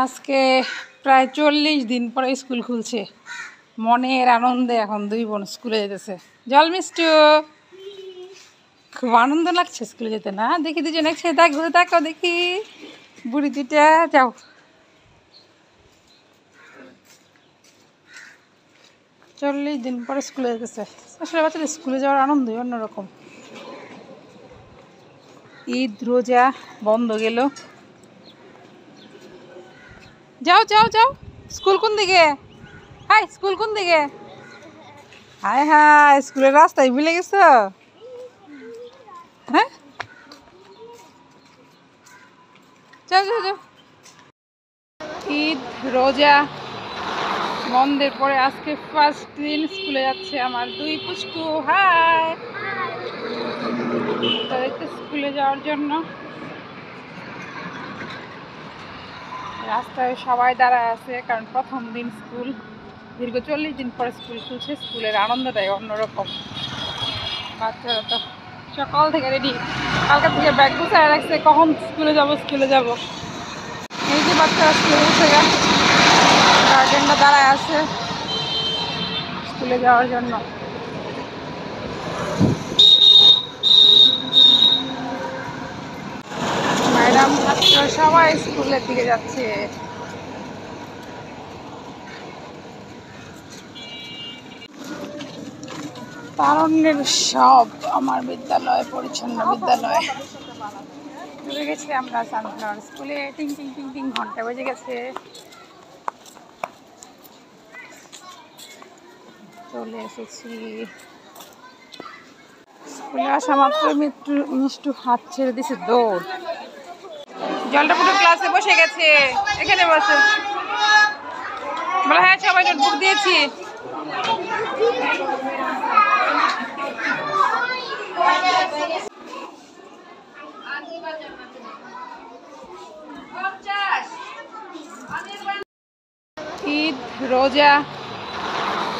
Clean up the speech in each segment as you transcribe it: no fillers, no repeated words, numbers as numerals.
আজকে প্রায় 40 দিন পরে স্কুল খুলছে। মনের আনন্দে এখন দুই বোন স্কুলে যেতেছে। জল মিষ্টু, খুব আনন্দ লাগছে স্কুলে যেতে না? দেখি দুজন একসাথে দেখ, ঘুরে দেখো দেখি বুড়ি দুটা। যাও, 40 দিন পরে স্কুলে যেতেছে। আসলে বাচ্চাদের স্কুলে যাওয়ার আনন্দই অন্যরকম। ঈদ রোজা বন্ধ গেল। যাও যাও যাও, স্কুল কোন দিকে? হাই, স্কুল কোন দিকে? হাই হাই, স্কুলের রাস্তায় ভুলে গেছো? হ্যাঁ, যাও যাও যাও। ঈদ রোজা বন্ধের পরে আজকে ফার্স্ট দিন স্কুলে যাচ্ছে আমার দুই পুষ্কু। হাই, তাদেরকে স্কুলে যাওয়ার জন্য রাস্তায় সবাই দাঁড়ায় আছে, কারণ প্রথম দিন স্কুল। দীর্ঘ 40 দিন পরে স্কুল খুলছে। স্কুলের আনন্দটাই অন্যরকম। বাচ্চারা তো সকাল থেকে রেডি, কালকে থেকে ব্যাগ গুছায় রাখছে, কখন স্কুলে যাব স্কুলে যাব। এই যে বাচ্চারা স্কুলে উঠে গেছে, গার্জেনরা দাঁড়ায় আছে স্কুলে যাওয়ার জন্য। ম্যাডাম ছাত্র সবাই স্কুলের দিকে যাচ্ছে। তারণ্যের সব আমার বিদ্যালয়, পরিচ্ছন্ন বিদ্যালয়। চলে গেছি আমরা সানফ্লাওয়ার স্কুলে। টিং টিং টিং টিং ঘন্টা বেজে গেছে। চলে এসেছি। স্কুলে আসা মাত্র মিষ্টু হাত ছেড়ে দিছে, দৌড়। জলটা পুরো ক্লাসে বসে গেছে, এখানে বসে বলে হ্যাঁ সবাই নোটবুক দিয়েছি। ঈদ রোজা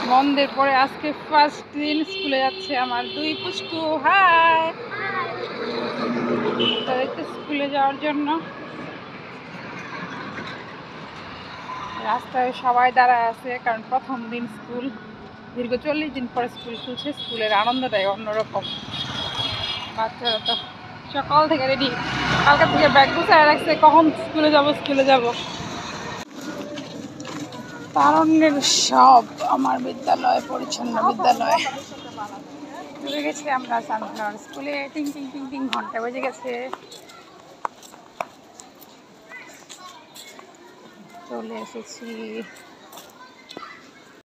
বন্ধের পরে আজকে ফার্স্ট দিন স্কুলে যাচ্ছে আমার দুই পুষ্কু। হাই, তাদেরকে স্কুলে যাওয়ার জন্য রাস্তায় সবাই দাঁড়ায় আছে, কারণ প্রথম দিন স্কুল। দীর্ঘ 40 দিন পরে স্কুল খুলছে। স্কুলের আনন্দটাই অন্যরকম। বাচ্চারা তো সকাল থেকে রেডি, কালকে থেকে ব্যাগ গুছায় রাখছে, কখন স্কুলে যাব স্কুলে যাব। তারণ্যের সব আমার বিদ্যালয়, পরিচ্ছন্ন বিদ্যালয়। চলে গেছি আমরা সানফ্লাওয়ার স্কুলে। টিং টিং টিং টিং ঘন্টা বেজে গেছে। চলে এসেছি।